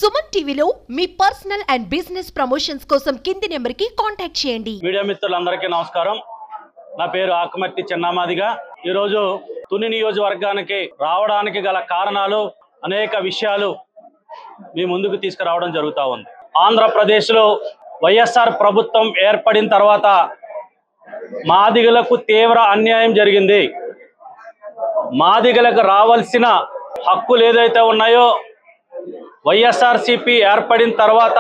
సుమన్ టీవీలో మీ personal and business promotions కోసం కింది నెంబర్కి కాంటాక్ట్ చేయండి. మీడియా మిత్రులందరికీ నమస్కారం. నా పేరు ఆకుమర్తి చిన్నమాదిగా. ఈరోజు తుని నియోజకవర్గానికి రావడానికి గల కారణాలు అనేక విషయాలు మీ ముందుకు తీసుకురావడం జరుగుతూ ఉంది. ఆంధ్రప్రదేశ్లో వైఎస్ఆర్ ప్రభుత్వం ఏర్పడిన తర్వాత మాదిగలకు తీవ్ర అన్యాయం జరిగింది. మాదిగలకు రావాల్సిన హక్కులు ఏదైతే ఉన్నాయో వైఎస్ఆర్సీపీ ఏర్పడిన తర్వాత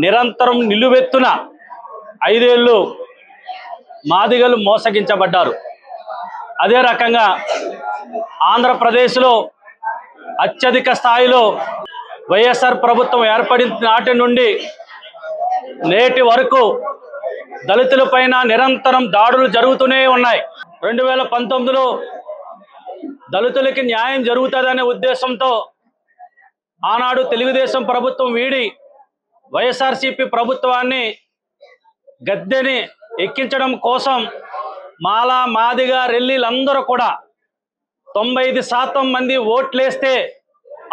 నిరంతరం నిలువెత్తున 5 ఏళ్ళు మాదిగలు మోసగించబడ్డారు. అదే రకంగా ఆంధ్రప్రదేశ్లో అత్యధిక స్థాయిలో వైఎస్ఆర్ ప్రభుత్వం ఏర్పడిన నాటి నుండి నేటి వరకు దళితులపైన నిరంతరం దాడులు జరుగుతూనే ఉన్నాయి. 2019లో దళితులకి న్యాయం జరుగుతుందనే ఉద్దేశంతో ఆనాడు తెలుగుదేశం ప్రభుత్వం వీడి వైఎస్ఆర్సీపీ ప్రభుత్వాన్ని గద్దెని ఎక్కించడం కోసం మాలా మాదిగ రెల్లీలందరూ కూడా 95% మంది ఓట్లేస్తే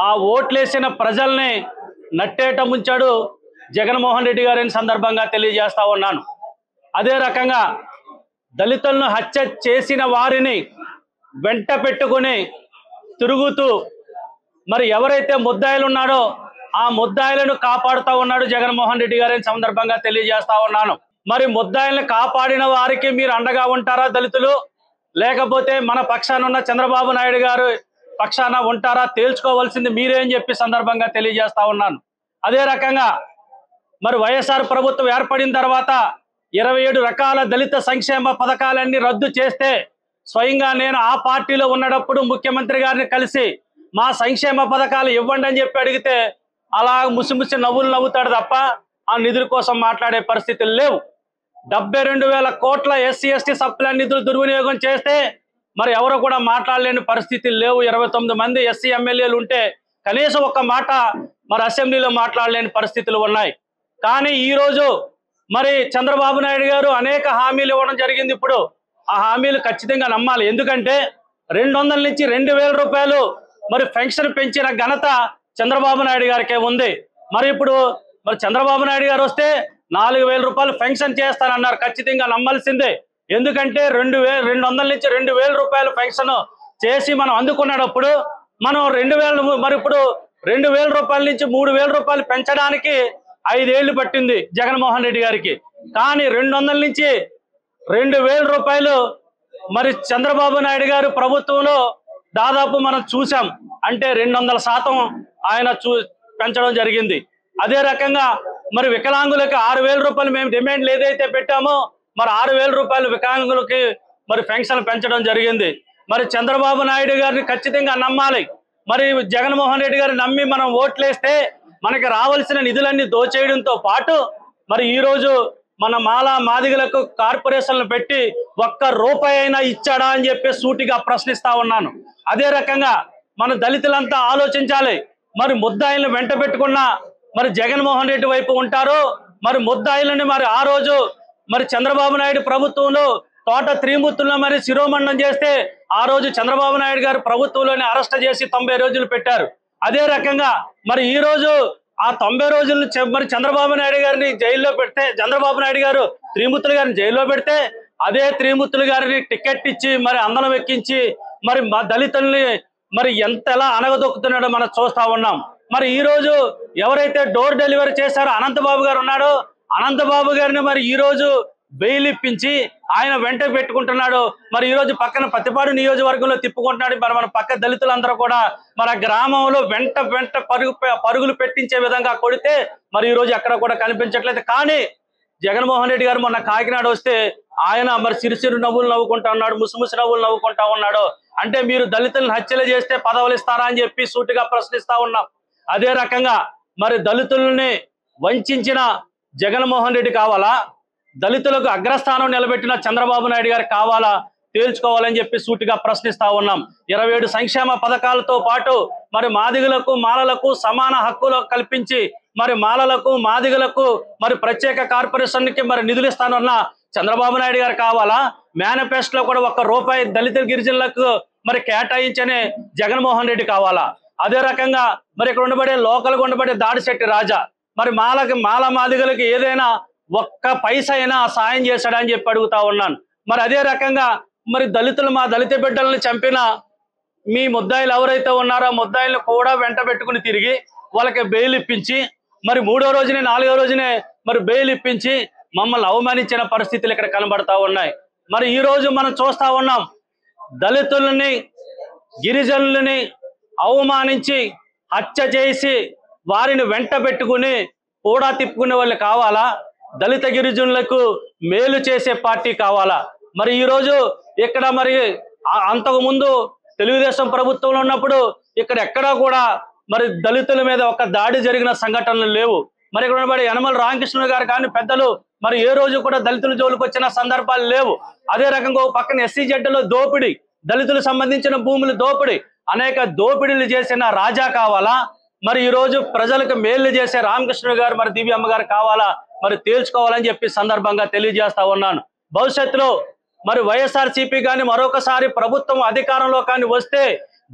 ఆ ఓట్లేసిన ప్రజల్ని నట్టేట ముంచాడు జగన్మోహన్ రెడ్డి గారిని సందర్భంగా తెలియజేస్తా ఉన్నాను. అదే రకంగా దళితులను హత్య చేసిన వారిని వెంట పెట్టుకుని తిరుగుతూ మరి ఎవరైతే ముద్దాయిలు ఉన్నాడో ఆ ముద్దాయిలను కాపాడుతూ ఉన్నాడు జగన్మోహన్ రెడ్డి గారిని సందర్భంగా తెలియజేస్తా ఉన్నాను. మరి ముద్దాయిలను కాపాడిన వారికి మీరు అండగా ఉంటారా దళితులు, లేకపోతే మన పక్షాన ఉన్న చంద్రబాబు నాయుడు గారు పక్షాన ఉంటారా తేల్చుకోవాల్సింది మీరే అని చెప్పి సందర్భంగా తెలియజేస్తా ఉన్నాను. అదే రకంగా మరి వైఎస్ఆర్ ప్రభుత్వం ఏర్పడిన తర్వాత 27 రకాల దళిత సంక్షేమ పథకాలన్నీ రద్దు చేస్తే స్వయంగా నేను ఆ పార్టీలో ఉన్నప్పుడు ముఖ్యమంత్రి గారిని కలిసి మా సంక్షేమ పథకాలు ఇవ్వండి అని చెప్పి అడిగితే అలా ముసిముసి నవ్వులు నవ్వుతాడు తప్ప ఆ నిధుల కోసం మాట్లాడే పరిస్థితులు లేవు. 72,000 కోట్ల SC/ST సప్లై నిధులు దుర్వినియోగం చేస్తే మరి ఎవరు కూడా మాట్లాడలేని పరిస్థితులు లేవు. 29 మంది SC ఎమ్మెల్యేలు ఉంటే కనీసం ఒక్క మాట మరి అసెంబ్లీలో మాట్లాడలేని పరిస్థితులు ఉన్నాయి. కానీ ఈరోజు మరి చంద్రబాబు నాయుడు గారు అనేక హామీలు ఇవ్వడం జరిగింది. ఇప్పుడు ఆ హామీలు ఖచ్చితంగా నమ్మాలి. ఎందుకంటే 200 నుంచి 2,000 రూపాయలు మరి పెన్షన్ పెంచిన ఘనత చంద్రబాబు నాయుడు గారికే ఉంది. మరి ఇప్పుడు మరి చంద్రబాబు నాయుడు గారు వస్తే 4,000 రూపాయలు పెన్షన్ చేస్తారన్నారు. ఖచ్చితంగా నమ్మాల్సిందే. ఎందుకంటే 200 నుంచి 2,000 రూపాయలు పెన్షన్ చేసి మనం అందుకున్నప్పుడు మనం 2,000 మరి ఇప్పుడు 2,000 రూపాయల నుంచి 3,000 రూపాయలు పెంచడానికి 5 ఏళ్ళు పట్టింది జగన్మోహన్ రెడ్డి గారికి. కానీ 200 నుంచి 2,000 రూపాయలు మరి చంద్రబాబు నాయుడు గారు ప్రభుత్వంలో దాదాపు మనం చూసాం. అంటే 200% ఆయన పెంచడం జరిగింది. అదే రకంగా మరి వికలాంగులకి 6,000 రూపాయలు మేము డిమాండ్లు ఏదైతే పెట్టామో మరి 6,000 రూపాయలు వికలాంగులకి మరి పెన్షన్ పెంచడం జరిగింది. మరి చంద్రబాబు నాయుడు గారిని ఖచ్చితంగా నమ్మాలి. మరి జగన్మోహన్ రెడ్డి గారిని నమ్మి మనం ఓట్లేస్తే మనకి రావాల్సిన నిధులన్నీ దోచేయడంతో పాటు మరి ఈరోజు మన మాలా మాదిగలకు కార్పొరేషన్లు పెట్టి ఒక్క రూపాయి అయినా ఇచ్చాడా అని చెప్పి సూటిగా ప్రశ్నిస్తా ఉన్నాను. అదే రకంగా మన దళితులంతా ఆలోచించాలి. మరి ముద్దాయిలను వెంట పెట్టుకున్న మరి జగన్మోహన్ రెడ్డి వైపు ఉంటారు. మరి ముద్దాయిలని మరి ఆ రోజు మరి చంద్రబాబు నాయుడు ప్రభుత్వంలో తోట త్రిమూర్తులను మరి శిరోమండం చేస్తే ఆ రోజు చంద్రబాబు నాయుడు గారు ప్రభుత్వంలోనే అరెస్ట్ చేసి 90 రోజులు పెట్టారు. అదే రకంగా మరి ఈ రోజు ఆ 90 రోజులు మరి చంద్రబాబు నాయుడు గారిని జైల్లో పెడితే చంద్రబాబు నాయుడు గారు త్రిమూర్తులు గారిని జైల్లో పెడితే అదే త్రిమూర్తులు గారిని టికెట్ ఇచ్చి మరి అందలం ఎక్కించి మరి మా దళితుల్ని మరి ఎంతలా అనగదొక్కుతున్నాడో మనం చూస్తా ఉన్నాం. మరి ఈ రోజు ఎవరైతే డోర్ డెలివరీ చేశారో అనంతబాబు గారు ఉన్నాడో అనంతబాబు గారిని మరి ఈ రోజు బెయిల్ ఇప్పించి ఆయన వెంట పెట్టుకుంటున్నాడు. మరి ఈ రోజు పక్కన పత్తిపాడు నియోజకవర్గంలో తిప్పుకుంటున్నాడు. మరి మన పక్క దళితులందరూ కూడా మన గ్రామంలో వెంట పరుగులు పెట్టించే విధంగా కొడితే మరి ఈ రోజు ఎక్కడ కూడా కనిపించట్లేదు. కానీ జగన్మోహన్ రెడ్డి గారు మొన్న కాకినాడ వస్తే ఆయన మరి సిరిసిరు నవ్వులు నవ్వుకుంటా ఉన్నాడు, ముసిముసి నవ్వులు నవ్వుకుంటా ఉన్నాడు. అంటే మీరు దళితులను హత్యలు చేస్తే పదవులు ఇస్తారా అని చెప్పి సూటిగా ప్రశ్నిస్తా ఉన్నాం. అదే రకంగా మరి దళితుల్ని వంచిన జగన్మోహన్ రెడ్డి కావాలా, దళితులకు అగ్రస్థానం నిలబెట్టిన చంద్రబాబు నాయుడు గారు కావాలా తేల్చుకోవాలని చెప్పి సూటిగా ప్రశ్నిస్తా ఉన్నాం. 27 సంక్షేమ పథకాలతో పాటు మరి మాదిగలకు మాలలకు సమాన హక్కులు కల్పించి మరి మాలలకు మాదిగలకు మరి ప్రత్యేక కార్పొరేషన్కి మరి నిధులు ఇస్తానన్న చంద్రబాబు నాయుడు గారు కావాలా? మేనిఫెస్టోలో కూడా 1 రూపాయి దళిత గిరిజనులకు మరి కేటాయించనే జగన్మోహన్ రెడ్డి కావాలా? అదే రకంగా మరి ఇక్కడ ఉండబడే లోకల్గా ఉండబడే దాడిశెట్టి రాజా మరి మాల మాదిగలకి ఏదైనా ఒక్క పైసా అయినా సాయం చేశాడని చెప్పి అడుగుతా ఉన్నాను. మరి అదే రకంగా మరి మా దళిత బిడ్డలను చంపిన మీ ముద్దాయిలు ఎవరైతే ఉన్నారో ముద్దాయిలను కూడా వెంట పెట్టుకుని తిరిగి వాళ్ళకి బెయిల్ ఇప్పించి మరి 3వ రోజునే 4వ రోజునే మరి బెయిల్ ఇప్పించి మమ్మల్ని అవమానించిన పరిస్థితులు ఇక్కడ కనబడతా ఉన్నాయి. మరి ఈ రోజు మనం చూస్తా ఉన్నాం, దళితులని గిరిజనులని అవమానించి హత్య చేసి వారిని వెంట పెట్టుకుని కూడా తిప్పుకునే వాళ్ళు కావాలా? దళిత గిరిజనులకు మేలు చేసే పార్టీ కావాలా? మరి ఈరోజు ఇక్కడ మరి అంతకుముందు తెలుగుదేశం ప్రభుత్వంలో ఉన్నప్పుడు ఇక్కడ ఎక్కడా కూడా మరి దళితుల మీద ఒక దాడి జరిగిన సంఘటనలు లేవు. మరి ఇక్కడ ఉన్నబడి యనమల రామకృష్ణ గారు కానీ పెద్దలు మరి ఏ రోజు కూడా దళితుల జోలికి వచ్చిన సందర్భాలు లేవు. అదే రకంగా పక్కన SCZలో దోపిడీ, దళితులకు సంబంధించిన భూములు దోపిడీ, అనేక దోపిడీలు చేసిన రాజా కావాలా? మరి ఈ రోజు ప్రజలకు మేలు చేసే రామకృష్ణ గారు మరి దివ్యమ్మ గారు కావాలా? మరి తేల్చుకోవాలని చెప్పి సందర్భంగా తెలియజేస్తా ఉన్నాను. భవిష్యత్తులో మరి వైఎస్ఆర్సీపీ కానీ మరొకసారి ప్రభుత్వం అధికారంలో కానీ వస్తే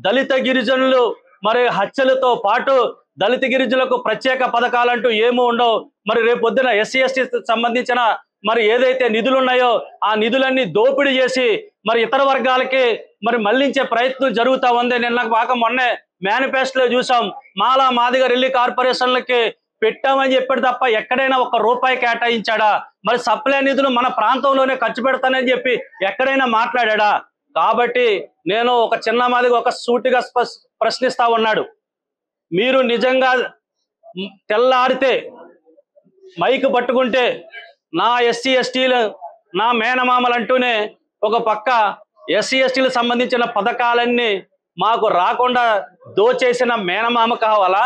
దళిత గిరిజనులు మరి హత్యలతో పాటు దళిత గిరిజనులకు ప్రత్యేక పథకాలంటూ ఏమీ ఉండవు. మరి రేపొద్దున SC/ST సంబంధించిన మరి ఏదైతే నిధులు ఉన్నాయో ఆ నిధులన్నీ దోపిడీ చేసి మరి ఇతర వర్గాలకి మరి మళ్లించే ప్రయత్నం జరుగుతూ ఉంది. నిన్న మొన్నే మేనిఫెస్టోలో చూసాం, మాదిగ రెల్లి కార్పొరేషన్లకి పెట్టామని చెప్పాడు తప్ప ఎక్కడైనా ₹1 కేటాయించాడా? మరి సప్లై నిధులు మన ప్రాంతంలోనే ఖర్చు పెడతానని చెప్పి ఎక్కడైనా మాట్లాడా? కాబట్టి నేను ఒక చిన్న మాదిగ ఒక సూటిగా ప్రశ్నిస్తా ఉన్నాడు, మీరు నిజంగా తెల్లారితే మైకు పట్టుకుంటే నా SC/STలు నా మేనమామలు అంటూనే ఒక పక్క SC/STలకు సంబంధించిన పథకాలన్నీ మాకు రాకుండా దోచేసిన మేనమామ కావాలా?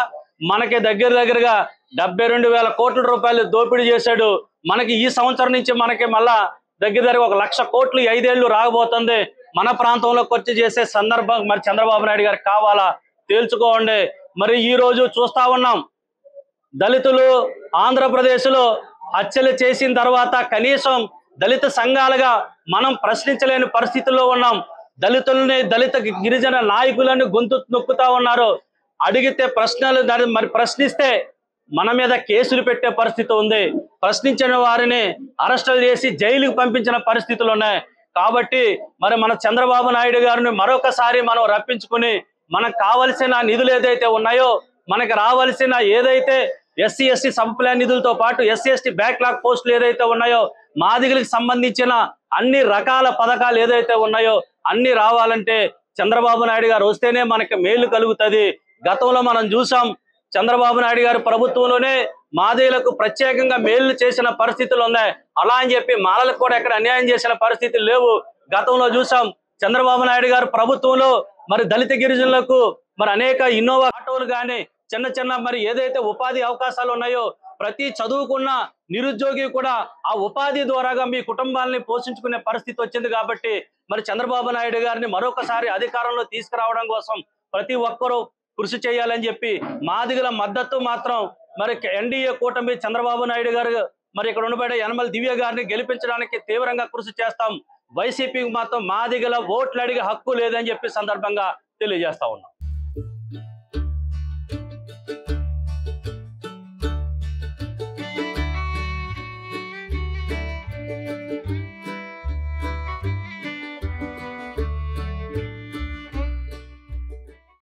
మనకి దగ్గరగా 72,000 కోట్ల రూపాయలు దోపిడీ చేశాడు. మనకి ఈ సంవత్సరం నుంచి మనకి మళ్ళా దగ్గర 1,00,000 కోట్లు 5 ఏళ్ళు రాబోతుంది. మన ప్రాంతంలో ఖర్చు చేసే సందర్భం మరి చంద్రబాబు నాయుడు గారికి కావాలా? తేల్చుకోండి. మరి ఈ రోజు చూస్తా ఉన్నాం, దళితులు ఆంధ్రప్రదేశ్లో హత్యలు చేసిన తర్వాత కనీసం దళిత సంఘాలుగా మనం ప్రశ్నించలేని పరిస్థితుల్లో ఉన్నాం. దళిత గిరిజన నాయకులను గొంతు నొక్కుతా ఉన్నారు. అడిగితే ప్రశ్నలు మరి ప్రశ్నిస్తే మన మీద కేసులు పెట్టే పరిస్థితి ఉంది. ప్రశ్నించిన వారిని అరెస్టులు చేసి జైలుకు పంపించిన పరిస్థితులు ఉన్నాయి. కాబట్టి మరి మన చంద్రబాబు నాయుడు గారిని మరొకసారి మనం రప్పించుకుని మనకు కావలసిన నిధులు ఏదైతే ఉన్నాయో, మనకు రావాల్సిన ఏదైతే SC/ST సప్లై నిధులతో పాటు SC/ST బ్యాక్లాగ్ పోస్టులు ఏదైతే ఉన్నాయో, మాదిగలకు సంబంధించిన అన్ని రకాల పథకాలు ఏదైతే ఉన్నాయో అన్ని రావాలంటే చంద్రబాబు నాయుడు గారు వస్తేనే మనకి మేలు కలుగుతుంది. గతంలో మనం చూసాం, చంద్రబాబు నాయుడు గారు ప్రభుత్వంలోనే మాదిగలకు ప్రత్యేకంగా మేలు చేసిన పరిస్థితులు ఉన్నాయి. అలా అని చెప్పి మాలలకు కూడా ఎక్కడ అన్యాయం చేసిన పరిస్థితులు లేవు. గతంలో చూసాం, చంద్రబాబు నాయుడు గారు ప్రభుత్వంలో మరి దళిత గిరిజనులకు మరి అనేక ఇన్నోవా ఆటోలు కానీ చిన్న మరి ఏదైతే ఉపాధి అవకాశాలు ఉన్నాయో ప్రతి చదువుకున్న నిరుద్యోగి కూడా ఆ ఉపాధి ద్వారాగా మీ కుటుంబాలని పోషించుకునే పరిస్థితి వచ్చింది. కాబట్టి మరి చంద్రబాబు నాయుడు గారిని మరొకసారి అధికారంలో తీసుకురావడం కోసం ప్రతి ఒక్కరూ కృషి చేయాలని చెప్పి మాదిగల మద్దతు మాత్రం మరి NDA కూటమి చంద్రబాబు నాయుడు గారు మరి ఇక్కడ ఉండబడే యనమల దివ్య గారిని గెలిపించడానికి తీవ్రంగా కృషి చేస్తాం. వైసీపీకి మాత్రం మాదిగల ఓట్లు అడిగే హక్కు లేదని చెప్పి సందర్భంగా తెలియజేస్తా ఉన్నాం.